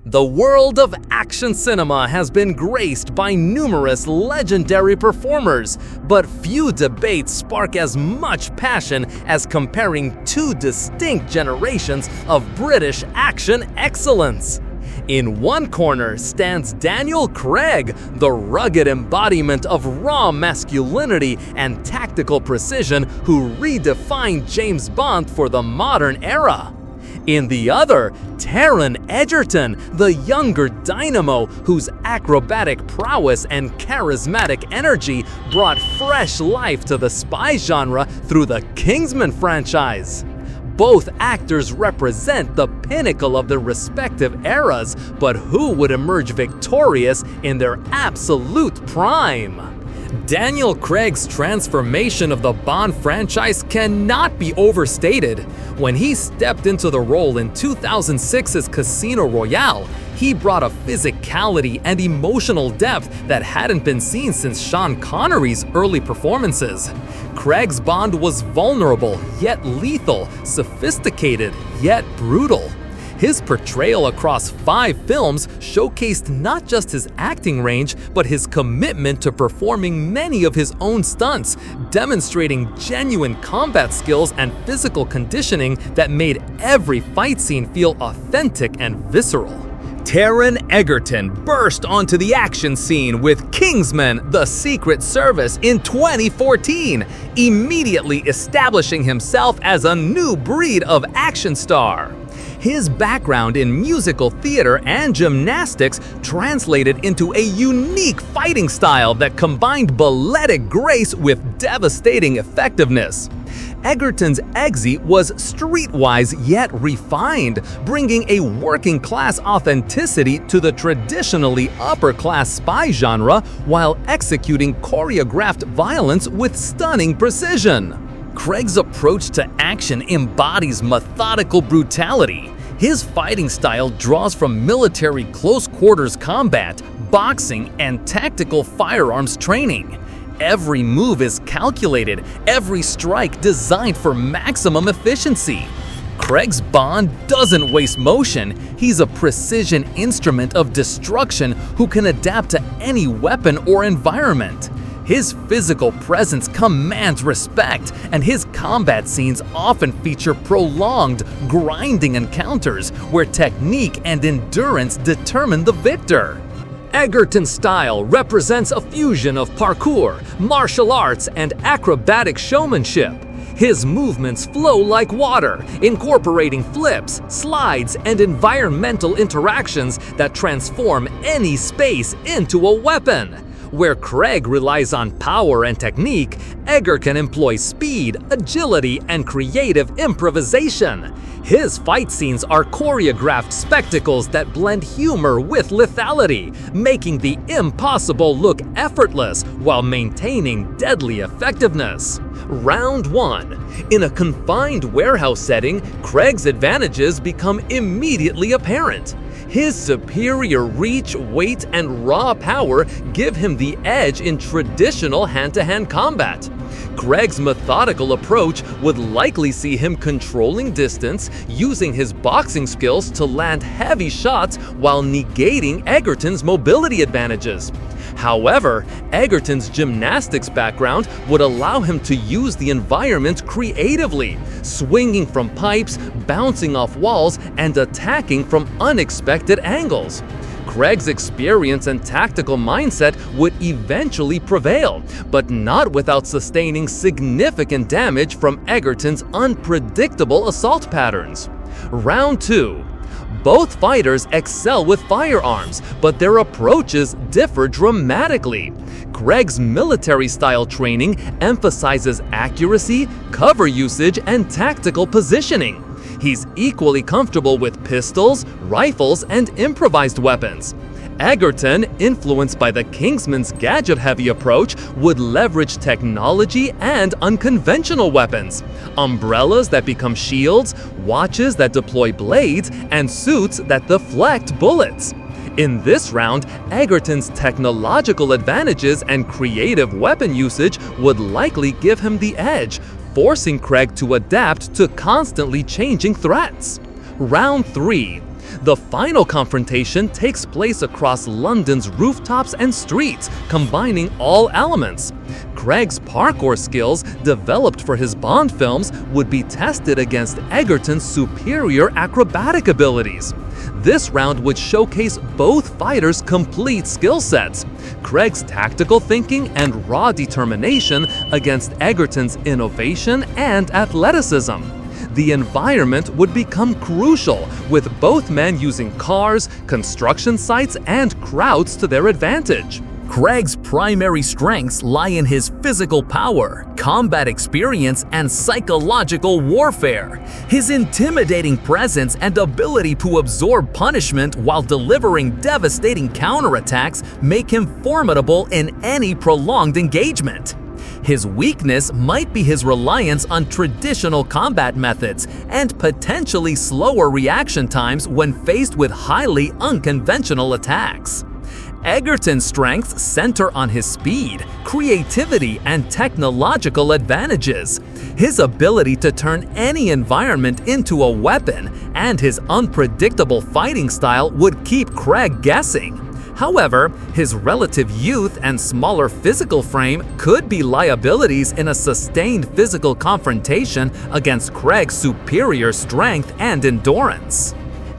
The world of action cinema has been graced by numerous legendary performers, but few debates spark as much passion as comparing two distinct generations of British action excellence. In one corner stands Daniel Craig, the rugged embodiment of raw masculinity and tactical precision who redefined James Bond for the modern era. In the other, Taron Egerton, the younger dynamo whose acrobatic prowess and charismatic energy brought fresh life to the spy genre through the Kingsman franchise. Both actors represent the pinnacle of their respective eras, but who would emerge victorious in their absolute prime? Daniel Craig's transformation of the Bond franchise cannot be overstated. When he stepped into the role in 2006's Casino Royale, he brought a physicality and emotional depth that hadn't been seen since Sean Connery's early performances. Craig's Bond was vulnerable yet lethal, sophisticated yet brutal. His portrayal across 5 films showcased not just his acting range, but his commitment to performing many of his own stunts, demonstrating genuine combat skills and physical conditioning that made every fight scene feel authentic and visceral. Taron Egerton burst onto the action scene with Kingsman: The Secret Service in 2014, immediately establishing himself as a new breed of action star. His background in musical theater and gymnastics translated into a unique fighting style that combined balletic grace with devastating effectiveness. Egerton's exit was streetwise yet refined, bringing a working-class authenticity to the traditionally upper-class spy genre while executing choreographed violence with stunning precision. Craig's approach to action embodies methodical brutality. His fighting style draws from military close-quarters combat, boxing, and tactical firearms training. Every move is calculated, every strike designed for maximum efficiency. Craig's Bond doesn't waste motion. He's a precision instrument of destruction who can adapt to any weapon or environment. His physical presence commands respect, and his combat scenes often feature prolonged, grinding encounters where technique and endurance determine the victor. Egerton's style represents a fusion of parkour, martial arts, and acrobatic showmanship. His movements flow like water, incorporating flips, slides, and environmental interactions that transform any space into a weapon. Where Craig relies on power and technique, Egerton employs speed, agility, and creative improvisation. His fight scenes are choreographed spectacles that blend humor with lethality, making the impossible look effortless while maintaining deadly effectiveness. Round 1. In a confined warehouse setting, Craig's advantages become immediately apparent. His superior reach, weight, and raw power give him the edge in traditional hand-to-hand combat. Craig's methodical approach would likely see him controlling distance, using his boxing skills to land heavy shots while negating Egerton's mobility advantages. However, Egerton's gymnastics background would allow him to use the environment creatively, swinging from pipes, bouncing off walls, and attacking from unexpected angles. Craig's experience and tactical mindset would eventually prevail, but not without sustaining significant damage from Egerton's unpredictable assault patterns. Round 2. Both fighters excel with firearms, but their approaches differ dramatically. Craig's military-style training emphasizes accuracy, cover usage, and tactical positioning. He's equally comfortable with pistols, rifles, and improvised weapons. Egerton, influenced by the Kingsman's gadget-heavy approach, would leverage technology and unconventional weapons. Umbrellas that become shields, watches that deploy blades, and suits that deflect bullets. In this round, Egerton's technological advantages and creative weapon usage would likely give him the edge, forcing Craig to adapt to constantly changing threats. Round 3. The final confrontation takes place across London's rooftops and streets, combining all elements. Craig's parkour skills, developed for his Bond films, would be tested against Egerton's superior acrobatic abilities. This round would showcase both fighters' complete skill sets, Craig's tactical thinking and raw determination against Egerton's innovation and athleticism. The environment would become crucial, with both men using cars, construction sites, and crowds to their advantage. Craig's primary strengths lie in his physical power, combat experience, and psychological warfare. His intimidating presence and ability to absorb punishment while delivering devastating counterattacks make him formidable in any prolonged engagement. His weakness might be his reliance on traditional combat methods and potentially slower reaction times when faced with highly unconventional attacks. Egerton's strengths center on his speed, creativity, and technological advantages. His ability to turn any environment into a weapon and his unpredictable fighting style would keep Craig guessing. However, his relative youth and smaller physical frame could be liabilities in a sustained physical confrontation against Craig's superior strength and endurance.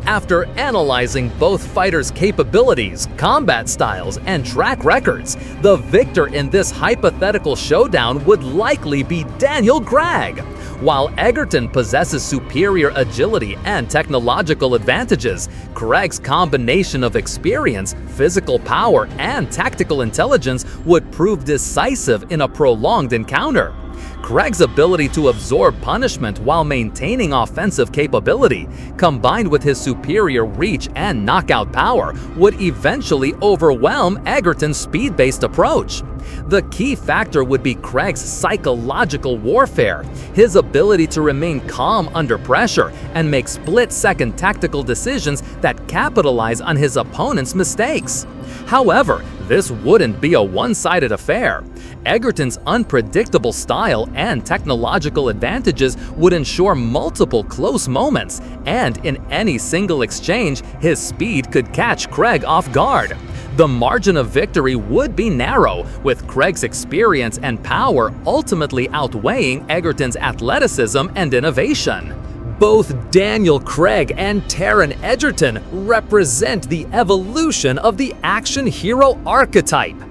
After analyzing both fighters' capabilities, combat styles, and track records, the victor in this hypothetical showdown would likely be Daniel Craig. While Egerton possesses superior agility and technological advantages, Craig's combination of experience, physical power, and tactical intelligence would prove decisive in a prolonged encounter. Craig's ability to absorb punishment while maintaining offensive capability, combined with his superior reach and knockout power, would eventually overwhelm Egerton's speed-based approach. The key factor would be Craig's psychological warfare, his ability to remain calm under pressure and make split-second tactical decisions that capitalize on his opponent's mistakes. However, this wouldn't be a one-sided affair. Egerton's unpredictable style and technological advantages would ensure multiple close moments, and in any single exchange, his speed could catch Craig off guard. The margin of victory would be narrow, with Craig's experience and power ultimately outweighing Egerton's athleticism and innovation. Both Daniel Craig and Taron Egerton represent the evolution of the action hero archetype.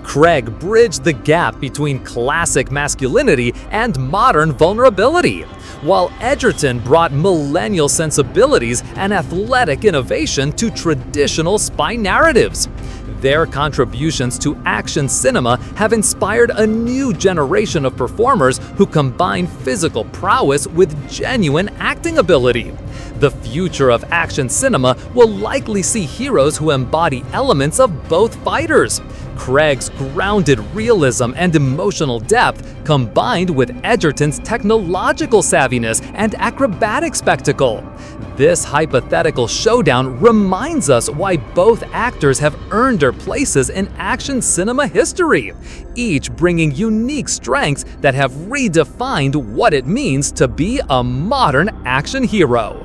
Craig bridged the gap between classic masculinity and modern vulnerability, while Egerton brought millennial sensibilities and athletic innovation to traditional spy narratives. Their contributions to action cinema have inspired a new generation of performers who combine physical prowess with genuine acting ability. The future of action cinema will likely see heroes who embody elements of both fighters. Craig's grounded realism and emotional depth, combined with Egerton's technological savviness and acrobatic spectacle. This hypothetical showdown reminds us why both actors have earned their places in action cinema history, each bringing unique strengths that have redefined what it means to be a modern action hero.